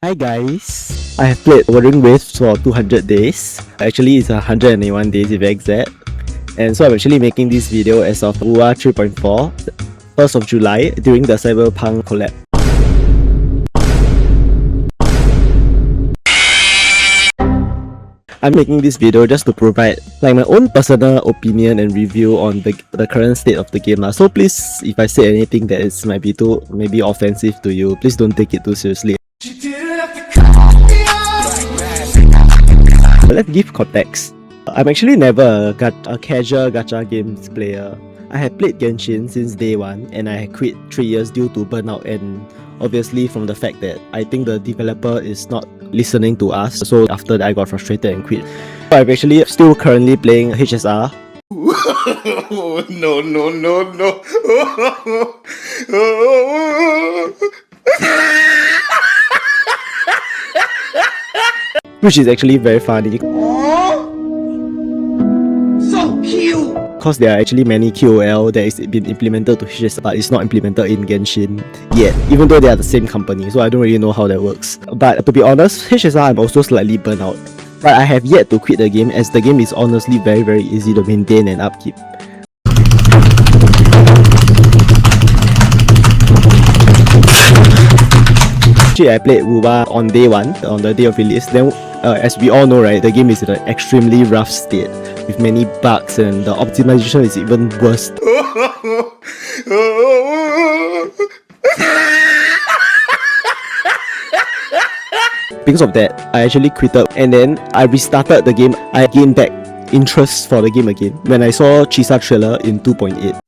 Hi guys, I have played Wuthering Waves for 200 days. Actually it's 101 days if exact. And so I'm actually making this video as of UA 3.4, 1st of July during the Cyberpunk Collab. I'm making this video just to provide like my own personal opinion and review on the current state of the game. So please, if I say anything that is might be too maybe offensive to you, please don't take it too seriously. Let's give context. I'm actually never a casual gacha games player. I have played Genshin since day one and I quit 3 years due to burnout and obviously from the fact that I think the developer is not listening to us. So after that I got frustrated and quit. So I'm actually still currently playing HSR. No. Which is actually very funny. So cute! Because there are actually many QOL that is been implemented to HSR but it's not implemented in Genshin yet, even though they are the same company, so I don't really know how that works. But to be honest, HSR I'm also slightly burnt out. But I have yet to quit the game as the game is honestly very easy to maintain and upkeep. Actually, I played WUBA on day 1, on the day of release. Then, as we all know, right, the game is in an extremely rough state with many bugs and the optimization is even worse. Because of that, I actually quitted and then I restarted the game. I gained back interest for the game again when I saw Chisa trailer in 2.8.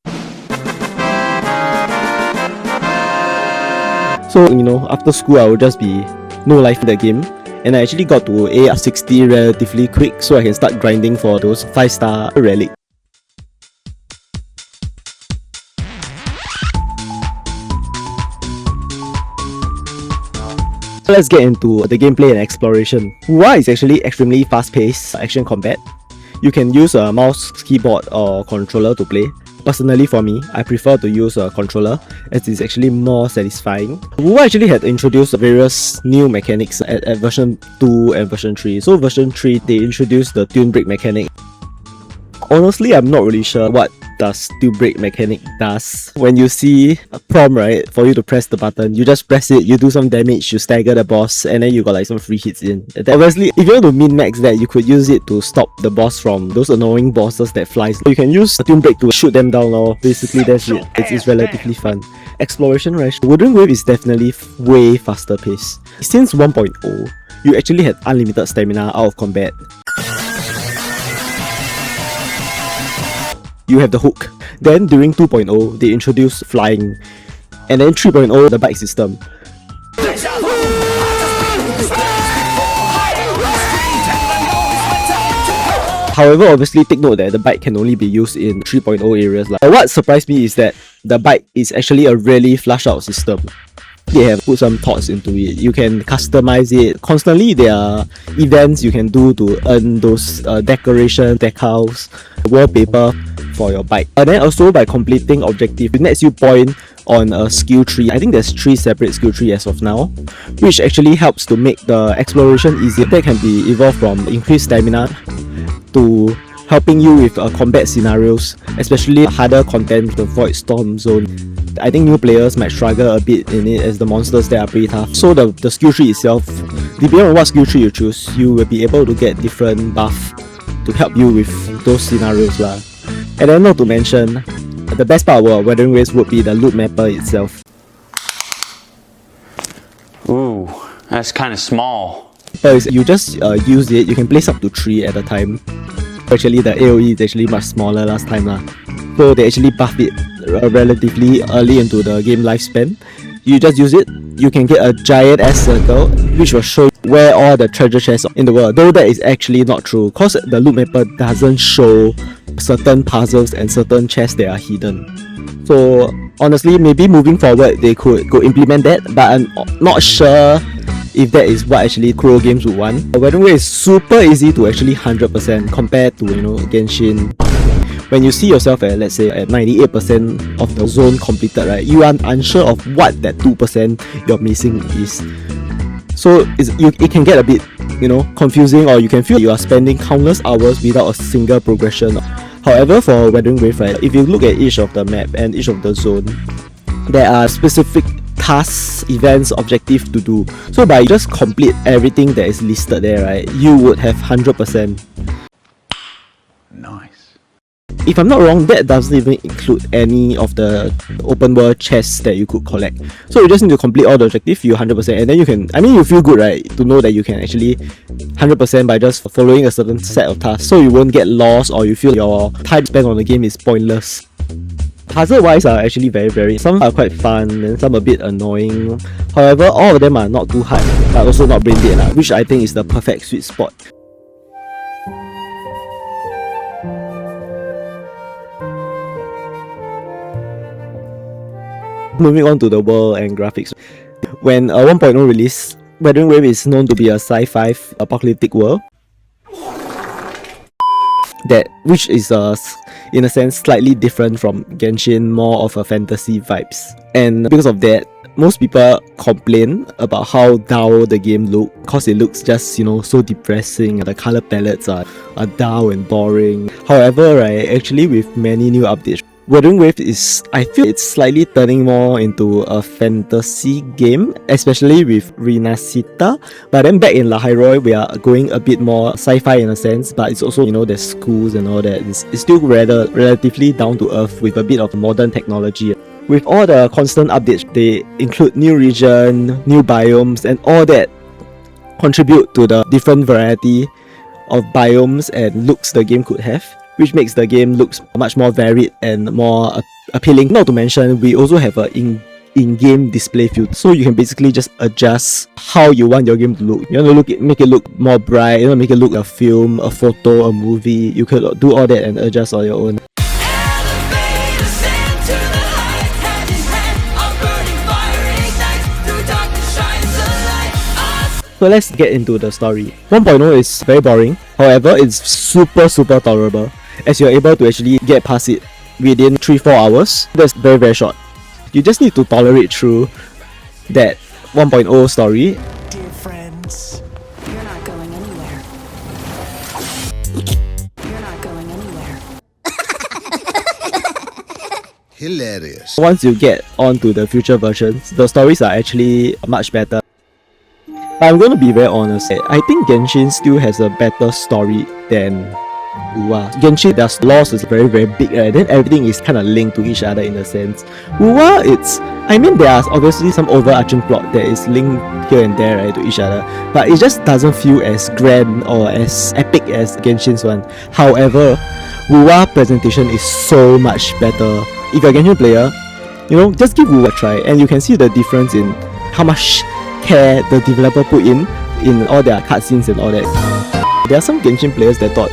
So, you know, after school I would just be no life in the game. And I actually got to AR60 relatively quick so I can start grinding for those 5-star relic. Let's get into the gameplay and exploration. WUA is actually extremely fast-paced action combat. You can use a mouse, keyboard or controller to play. Personally for me, I prefer to use a controller as it's actually more satisfying. WUA actually had introduced various new mechanics at version 2 and version 3. So version 3, they introduced the tune break mechanic. Honestly, I'm not really sure what does tune break mechanic does. When you see a prompt, right, for you to press the button, you just press it, you do some damage, you stagger the boss, and then you got like some free hits in. Obviously, if you want to min-max that, you could use it to stop the boss from those annoying bosses that flies. You can use the tune break to shoot them down, or basically that's it. It's relatively fun. Exploration rush. Wuthering Waves is definitely way faster paced. Since 1.0, you actually had unlimited stamina out of combat. You have the hook. Then during 2.0, they introduced flying. And then 3.0, the bike system. However, obviously take note that the bike can only be used in 3.0 areas. What surprised me is that the bike is actually a really flushed out system. They have put some thoughts into it. You can customize it. Constantly there are events you can do to earn those decoration, decals, wallpaper for your bike. And then also by completing objective, it lets you point on a skill tree. I think there's 3 separate skill trees as of now, which actually helps to make the exploration easier. That can be evolved from increased stamina to helping you with combat scenarios, especially harder content with the Void Storm Zone. I think new players might struggle a bit in it as the monsters there are pretty tough. So the skill tree itself, depending on what skill tree you choose, you will be able to get different buff to help you with those scenarios lah. And then not to mention, the best part about Wuthering Waves would be the loot mapper itself. Ooh, that's kind of small. But you just use it, you can place up to 3 at a time. Actually the AoE is actually much smaller last time lah. So they actually buffed it relatively early into the game lifespan. You just use it, you can get a giant ass circle which will show where all the treasure chests in the world. Though that is actually not true, cause the loot mapper doesn't show certain puzzles and certain chests that are hidden. So honestly, maybe moving forward they could go implement that, but I'm not sure if that is what actually Kuro games would want. Wuthering Waves is super easy to actually 100% compared to, you know, Genshin. When you see yourself at, let's say, at 98% of the zone completed, right, you are unsure of what that 2% you're missing is. So it can get a bit, confusing, or you can feel you are spending countless hours without a single progression. However, for Wuthering Waves, right, if you look at each of the map and each of the zone, there are specific tasks, events, objectives to do. So by just complete everything that is listed there, right, you would have 100%. Nice. If I'm not wrong, that doesn't even include any of the open world chests that you could collect. So you just need to complete all the objectives, you 100%, and then you feel good, right, to know that you can actually 100% by just following a certain set of tasks, so you won't get lost or you feel your time spent on the game is pointless. Puzzle wise are actually very, some are quite fun and some a bit annoying. However, all of them are not too hard, but also not brain dead, which I think is the perfect sweet spot. Moving on to the world and graphics. When 1.0 released, Wuthering Waves is known to be a sci-fi apocalyptic world which is in a sense slightly different from Genshin, more of a fantasy vibes. And because of that, most people complain about how dull the game looks, cause it looks just so depressing. The color palettes are dull and boring. However, right, actually with many new updates, Wuthering Waves I feel it's slightly turning more into a fantasy game, especially with Renacita. But then back in Lahairoi, we are going a bit more sci-fi in a sense, but it's also, there's schools and all that. It's still rather relatively down to earth with a bit of modern technology. With all the constant updates, they include new region, new biomes, and all that contribute to the different variety of biomes and looks the game could have, which makes the game looks much more varied and more appealing. Not to mention, we also have a in-game display field, so you can basically just adjust how you want your game to look. You want to make it look more bright, you want to make it look a film, a photo, a movie. You can do all that and adjust on your own. So let's get into the story. 1.0 is very boring, however it's super tolerable, as you're able to actually get past it within 3-4 hours. That's very short. You just need to tolerate through that 1.0 story. Dear friends, you're not going anywhere. You're not going anywhere. Hilarious. Once you get onto the future versions, the stories are actually much better. But I'm gonna be very honest, I think Genshin still has a better story than Wuwa. Genshin, their laws is very big, right? Then everything is kind of linked to each other in a sense. Wuwa, there are obviously some overarching plot that is linked here and there, right, to each other, but it just doesn't feel as grand or as epic as Genshin's one. However, Wuwa presentation is so much better. If you're a Genshin player, just give Wuwa a try and you can see the difference in how much care the developer put in all their cutscenes and all that. There are some Genshin players that thought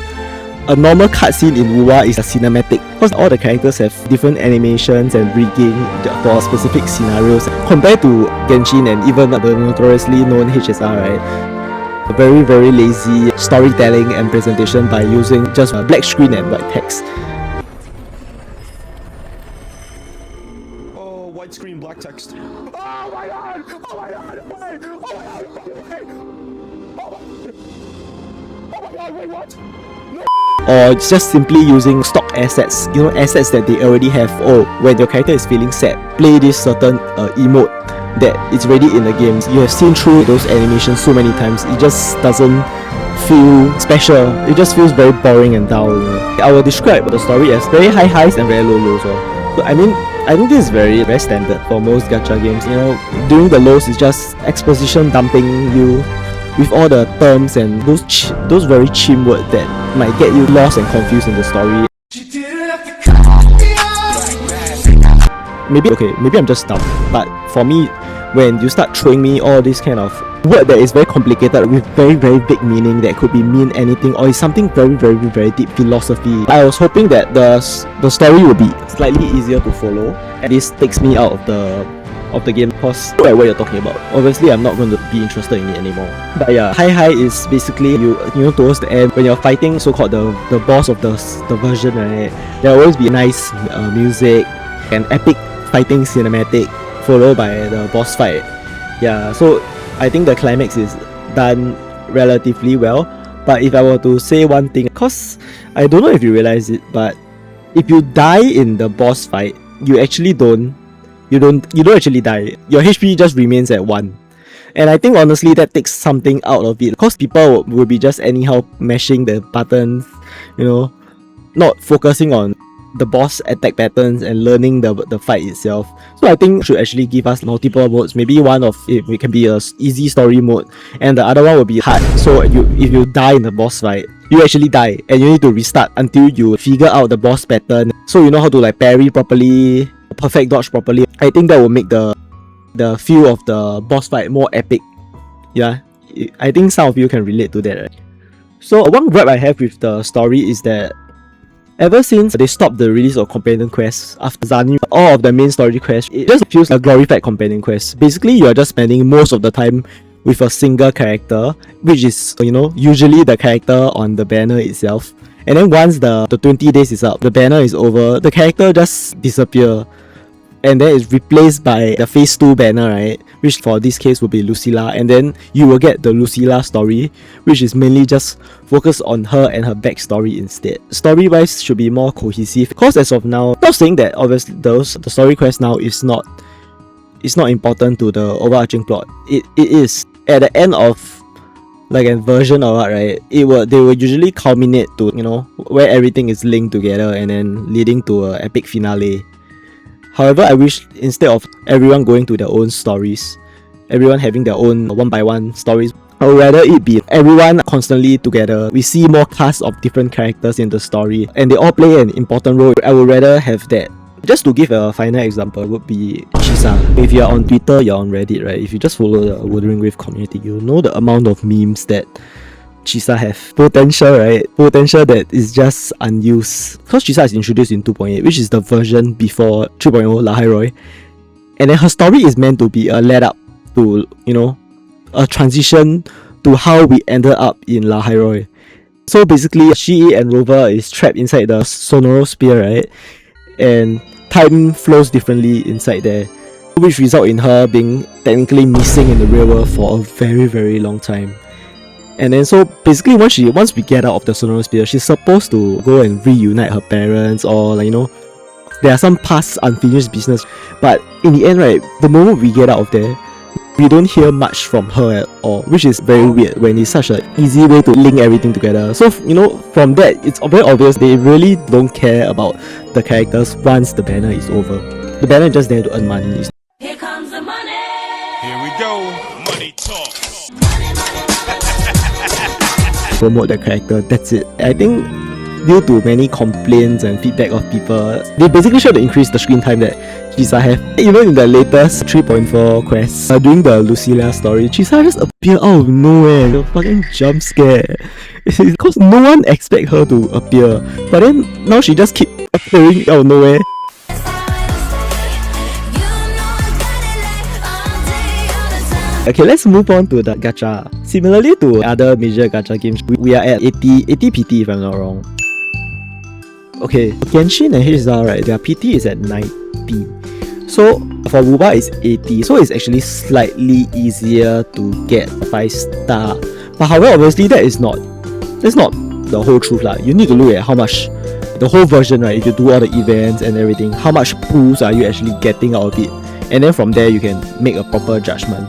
a normal cutscene in Wuwa is a cinematic, because all the characters have different animations and rigging for specific scenarios, compared to Genshin and even the notoriously known HSR, right? A very lazy storytelling and presentation by using just a black screen and white text. Oh, white screen, black text. Oh my god! Oh my god! Wait! Oh my god! Wait! Oh my god! Wait! What? Or just simply using stock assets, assets that they already have. Oh, when your character is feeling sad, play this certain emote that is already in the game. You have seen through those animations so many times, it just doesn't feel special. It just feels very boring and dull. I will describe the story as very high highs and very low lows. So I think this is very standard for most gacha games. During the lows, it's just exposition dumping you with all the terms and those very chim words that might get you lost and confused in the story. Maybe I'm just dumb, but for me, when you start throwing me all this kind of word that is very complicated with very big meaning that could mean anything, or is something very deep philosophy, I was hoping that the story will be slightly easier to follow, and this takes me out of the game, because look at what you're talking about. Obviously, I'm not going to be interested in it anymore. But yeah, high is basically you towards the end when you're fighting so-called the boss of the version, right? There will always be nice music and epic fighting cinematic followed by the boss fight. Yeah, so I think the climax is done relatively well. But if I were to say one thing, cause I don't know if you realize it, but if you die in the boss fight, you don't actually die. Your HP just remains at 1. And I think honestly that takes something out of it, because people will be just anyhow mashing the buttons, not focusing on the boss attack patterns and learning the fight itself. So I think should actually give us multiple modes. Maybe one of it can be a easy story mode, and the other one will be hard. So if you die in the boss fight, you actually die and you need to restart until you figure out the boss pattern, so you know how to like parry properly, perfect dodge properly. I think that will make the feel of the boss fight more epic. Yeah, I think some of you can relate to that, right? So one gripe I have with the story is that ever since they stopped the release of companion quests after Zani, all of the main story quests, it just feels like a glorified companion quest. Basically, you are just spending most of the time with a single character, which is, usually the character on the banner itself. And then once the 20 days is up, the banner is over, the character just disappears. And then it's replaced by the phase 2 banner, right? Which for this case will be Lucilla, and then you will get the Lucilla story, which is mainly just focused on her and her backstory instead. Story wise should be more cohesive, because as of now, not saying that obviously the story quest now is not important to the overarching plot. It is at the end of like a version or what, right? They will usually culminate to where everything is linked together and then leading to an epic finale. However, I wish instead of everyone going to their own stories, everyone having their own one-by-one stories, I would rather it be everyone constantly together. We see more casts of different characters in the story, and they all play an important role. I would rather have that. Just to give a final example would be Chisa. If you're on Twitter, you're on Reddit, right? If you just follow the Wuthering Waves community, you know the amount of memes that Chisa have. Potential, right? Potential that is just unused. Because Chisa is introduced in 2.8, which is the version before 3.0 Lahairoi. And then her story is meant to be a let up to, a transition to how we ended up in Lahairoi. So basically, she and Rover is trapped inside the Sonoro Sphere, right? And time flows differently inside there, which result in her being technically missing in the real world for a very, very long time. And then so basically once we get out of the Sonoro Sphere, she's supposed to go and reunite her parents, or there are some past unfinished business. But in the end, right, the moment we get out of there, we don't hear much from her at all, which is very weird when it's such an easy way to link everything together. So from that, it's very obvious they really don't care about the characters once the banner is over. The banner is just there to earn money. Here comes the money. Here we go. Money talk. Promote the character, that's it. I think due to many complaints and feedback of people, they basically try to increase the screen time that Chisa have. Even in the latest 3.4 quest, during the Lucilla story, Chisa just appeared out of nowhere. The fucking jump scare. Because no one expect her to appear, but then now she just keep appearing out of nowhere. Okay, let's move on to the gacha. Similarly to other major gacha games, we are at 80 PT if I'm not wrong. Okay, Genshin and HSR, right, their PT is at 90. So for WUBA it's 80, so it's actually slightly easier to get 5-star. But however, obviously that's not the whole truth lah. You need to look at how much the whole version, right, if you do all the events and everything, how much pools are you actually getting out of it, and then from there you can make a proper judgment.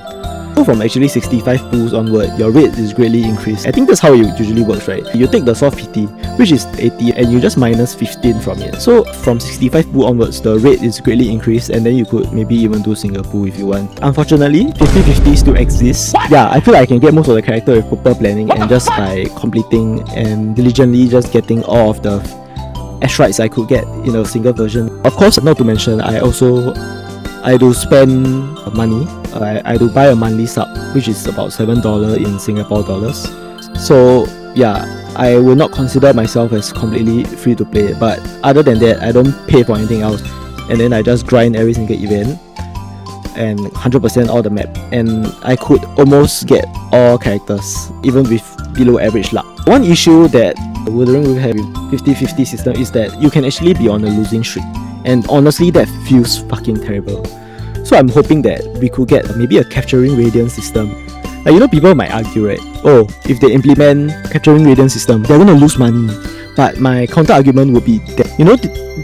So from actually 65 pools onward, your rate is greatly increased. I think that's how it usually works, right? You take the soft PT, which is 80, and you just minus 15 from it. So from 65 pool onwards, the rate is greatly increased, and then you could maybe even do single pool if you want. Unfortunately, 50-50 still exists. Yeah, I feel like I can get most of the character with proper planning and just by completing and diligently just getting all of the asteroids I could get in a single version. Of course, not to mention, I do spend money. I do buy a monthly sub, which is about $7 in Singapore dollars. So yeah, I will not consider myself as completely free to play, but other than that, I don't pay for anything else, and then I just grind every single event and 100% all the map, and I could almost get all characters even with below average luck. One issue that the Wuthering Waves have with 50-50 system is that you can actually be on a losing streak, and honestly that feels fucking terrible. So I'm hoping that we could get maybe a capturing radiant system, Like, you know, people might argue, right? Oh, if they implement capturing radiant system, they're gonna lose money. But my counter argument would be that, you know,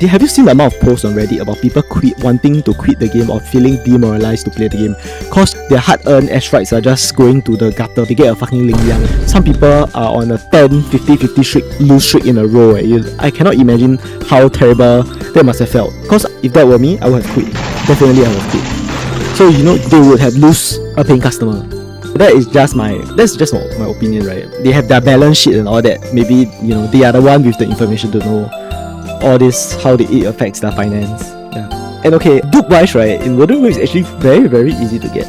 have you seen the amount of posts on Reddit about people wanting to quit the game or feeling demoralized to play the game cause their hard-earned asteroids are just going to the gutter to get a fucking Ling Yang. Some people are on a 10, 50 lose streak in a row. I cannot imagine how terrible that must have felt. Cause if that were me, I would have quit. Definitely I would have quit. So, you know, they would have lose a paying customer. That's just my opinion, right? They have their balance sheet and all that. Maybe, you know, they are the one with the information to know all this, how it affects their finance. Yeah. And okay, dupe wise, right, in Wuthering Waves is actually very, very easy to get.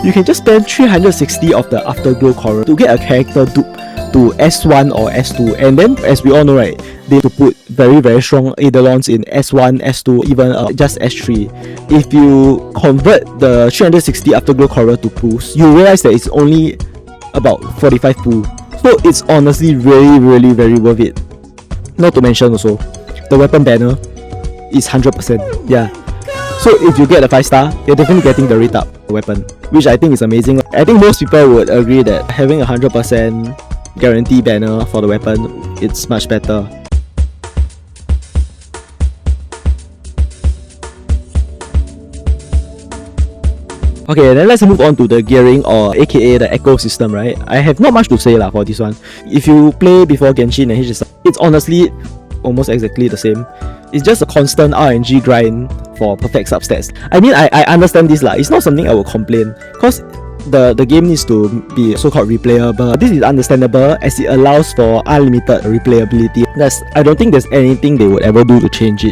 You can just spend 360 of the Afterglow Coral to get a character dupe to S1 or S2, and then as we all know, right, they to put very, very strong Eidolons in S1, S2, even just S3. If you convert the 360 Afterglow Coral to pools, you realize that it's only about 45 pool. So it's honestly really, really very worth it. Not to mention also, the weapon banner is 100%. Yeah. So if you get a 5-star, you're definitely getting the rate up weapon, which I think is amazing. I think most people would agree that having a 100% guarantee banner for the weapon, it's much better. Okay, then let's move on to the gearing, or aka the ecosystem, right? I have not much to say for this one. If you play before Genshin and HSR, it's honestly almost exactly the same. It's just a constant RNG grind for perfect substats. I mean, I understand this it's not something I will complain, because the game needs to be so-called replayable. This is understandable as it allows for unlimited replayability. I don't think there's anything they would ever do to change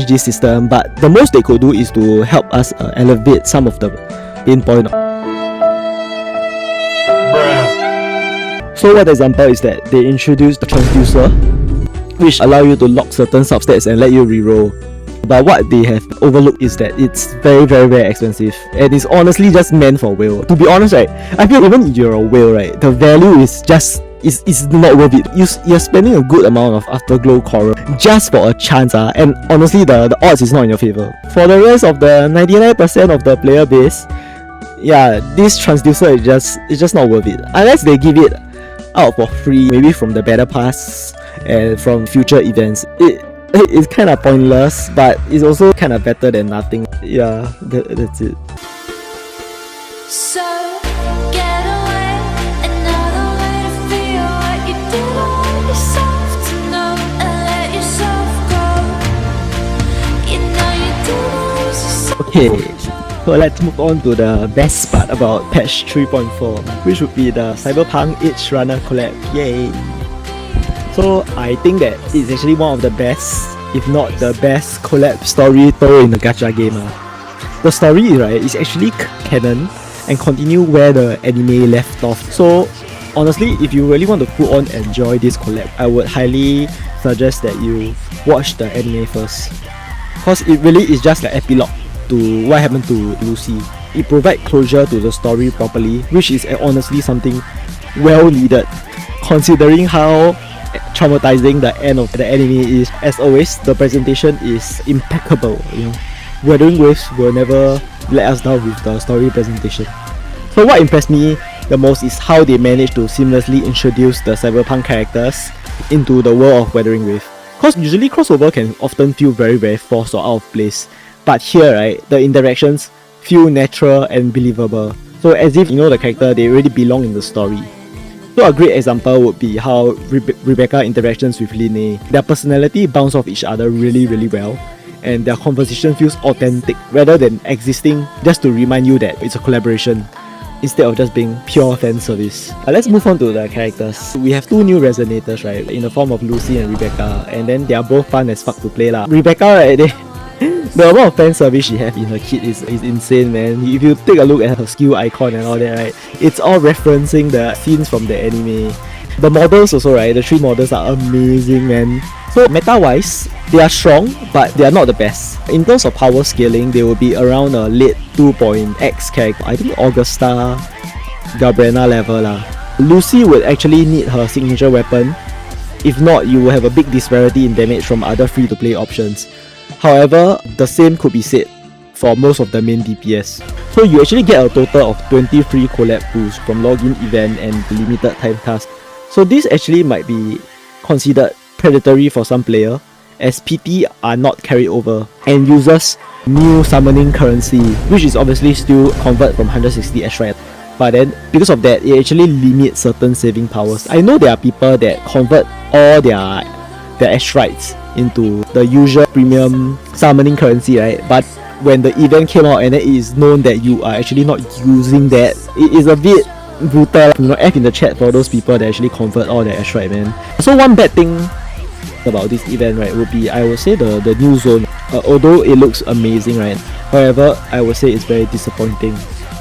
this system, but the most they could do is to help us elevate some of the pain point. So one example is that they introduced the transducer, which allow you to lock certain substats and let you reroll. But what they have overlooked is that it's very, very, very expensive, and it's honestly just meant for whale. To be honest, right, I feel even if you're a whale, right, the value is just is not worth it. You're spending a good amount of Afterglow Coral just for a chance, and honestly the odds is not in your favor. For the rest of the 99% of the player base, yeah, this transducer is just not worth it. Unless they give it out for free, maybe from the battle pass and from future events. It's kind of pointless, but it's also kind of better than nothing. Yeah, that's it. So get away, another way to feel what you did on yourself to know and let yourself go. You know you didn't lose yourself. Okay, so let's move on to the best part about patch 3.4, which would be the Cyberpunk Edge Runner collab. Yay! So I think that it's actually one of the best, if not the best, collab story told in the Gacha game. The story, right, is actually canon and continue where the anime left off. So honestly, if you really want to full on enjoy this collab, I would highly suggest that you watch the anime first, because it really is just like epilogue to what happened to Lucy. It provides closure to the story properly, which is honestly something well needed, considering how traumatizing the end of the anime is. As always, the presentation is impeccable. You know, Wuthering Waves will never let us down with the story presentation. So what impressed me the most is how they managed to seamlessly introduce the cyberpunk characters into the world of Wuthering Waves. Because usually crossover can often feel very, very forced or out of place, but here, right, the interactions feel natural and believable. So as if, you know, the character, they already belong in the story. So a great example would be how Rebecca interactions with Linne. Their personality bounce off each other really, really well, and their conversation feels authentic rather than existing just to remind you that it's a collaboration instead of just being pure fan service. Let's move on to the characters. We have two new resonators, right, in the form of Lucy and Rebecca, and then they are both fun as fuck to play lah. Rebecca, right, the amount of fan service she has in her kit is insane, man. If you take a look at her skill icon and all that, right, it's all referencing the scenes from the anime. The models also, right, the 3 models are amazing, man. So meta wise, they are strong, but they are not the best. In terms of power scaling, they will be around a late 2.x character. I think Augusta, Gabriella level lah. Lucy would actually need her signature weapon. If not, you will have a big disparity in damage from other free-to-play options. However, the same could be said for most of the main DPS. So you actually get a total of 20 free collab pools from login event and limited time task. So this actually might be considered predatory for some player, as PT are not carried over and uses new summoning currency, which is obviously still convert from 160 extra. But then because of that, it actually limits certain saving powers. I know there are people that convert all their extracts into the usual premium summoning currency, right? But when the event came out and then it is known that you are actually not using that, it is a bit brutal. You know, F in the chat for those people that actually convert all their extract, man. So one bad thing about this event, right, would be, I would say the new zone. Although it looks amazing, right, however, I would say it's very disappointing,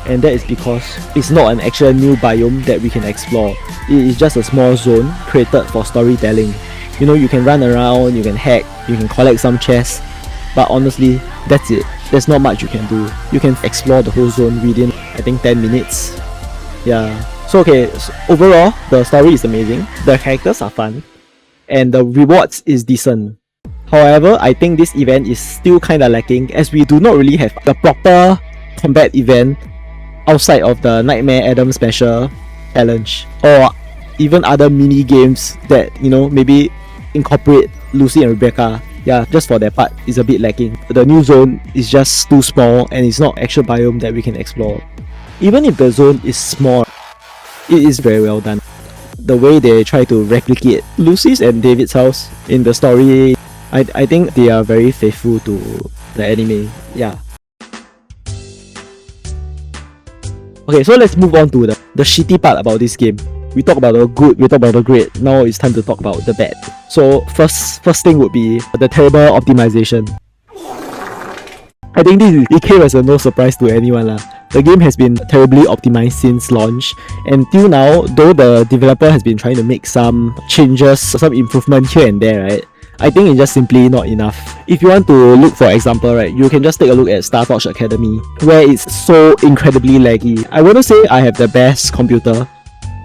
and that is because it's not an actual new biome that we can explore. It is just a small zone created for storytelling. You know, you can run around, you can hack, you can collect some chests, but honestly, that's it. There's not much you can do. You can explore the whole zone within, I think, 10 minutes. Yeah. So okay, so overall, the story is amazing, the characters are fun, and the rewards is decent. However, I think this event is still kinda lacking, as we do not really have the proper combat event outside of the Nightmare Adam Special challenge, or even other mini games that, you know, maybe incorporate Lucy and Rebecca. Yeah, just for their part, is a bit lacking. The new zone is just too small and it's not actual biome that we can explore. Even if the zone is small, it is very well done. The way they try to replicate Lucy's and David's house in the story, I think they are very faithful to the anime. Yeah. Okay, so let's move on to the shitty part about this game. We talk about the good, we talk about the great. Now it's time to talk about the bad. So first thing would be the terrible optimization. I think it came as a no surprise to anyone lah. The game has been terribly optimized since launch, and till now, though the developer has been trying to make some changes, some improvement here and there, right, I think it's just simply not enough. If you want to look for example, right, you can just take a look at Star Torch Academy, where it's so incredibly laggy. I wouldn't say I have the best computer,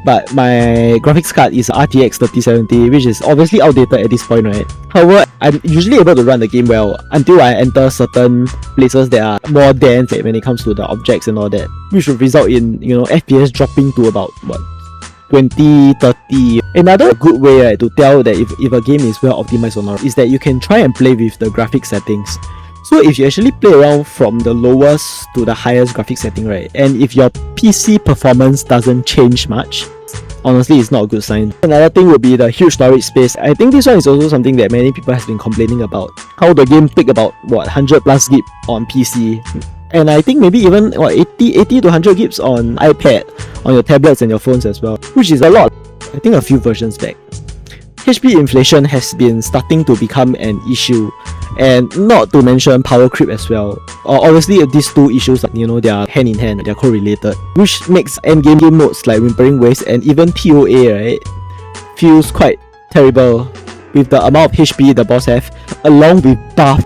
but my graphics card is RTX 3070, which is obviously outdated at this point, right? However, I'm usually able to run the game well until I enter certain places that are more dense when it comes to the objects and all that, which would result in, you know, FPS dropping to about, what, 20, 30. Another good way, right, to tell that if a game is well optimized or not is that you can try and play with the graphic settings. So if you actually play around from the lowest to the highest graphic setting, right, and if your PC performance doesn't change much, honestly, it's not a good sign. Another thing would be the huge storage space. I think this one is also something that many people have been complaining about. How the game take about, what, 100 plus gig on PC. And I think maybe even, what, 80 to 100 gigs on iPad, on your tablets and your phones as well, which is a lot. I think a few versions back. HP inflation has been starting to become an issue, and not to mention power creep as well. Obviously, these two issues, you know, they are hand in hand, they are correlated, which makes endgame game modes like Wuthering Waves and even PoA, right, feels quite terrible with the amount of HP the boss have, along with buff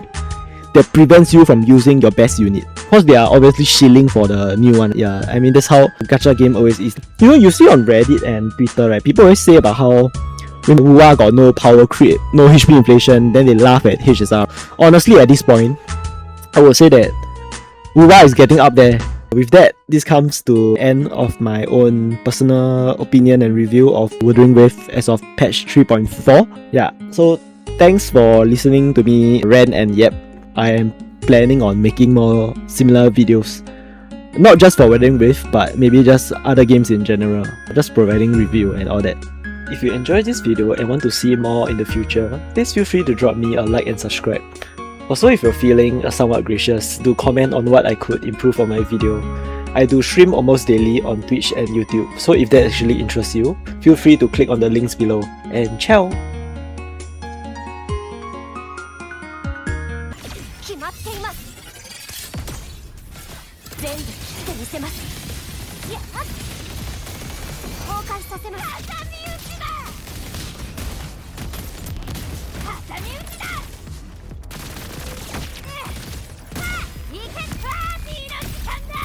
that prevents you from using your best unit. Because they are obviously shilling for the new one. Yeah, I mean, that's how gacha game always is. You know, you see on Reddit and Twitter, right, people always say about how when Wuwa got no power creep, no HP inflation, then they laugh at HSR. Honestly, at this point, I would say that Wuwa is getting up there. With that, this comes to end of my own personal opinion and review of Wuthering Waves as of patch 3.4. Yeah, so thanks for listening to me rant and yep. I am planning on making more similar videos. Not just for Wuthering Waves, but maybe just other games in general. Just providing review and all that. If you enjoyed this video and want to see more in the future, please feel free to drop me a like and subscribe. Also, if you're feeling somewhat gracious, do comment on what I could improve on my video. I do stream almost daily on Twitch and YouTube, so if that actually interests you, feel free to click on the links below. And ciao! 決まっています。全部切ってみせます。やっ崩壊させます。挟み撃ちだ。挟み撃ちだ。いけパーティーの時間だ。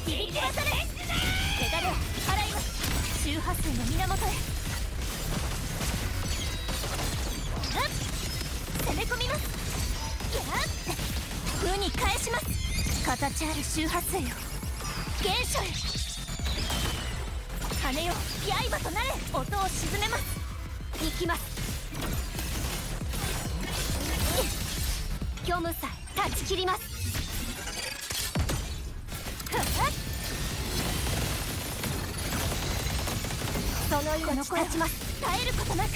いけそれ。ペダル払います。周波数の源へ。攻め込みます。形ある周波数よ、原初へ。羽よ刃となれ、音を沈めます。行きます。虚無さえ断ち切ります。その命断ちます。絶えることなく。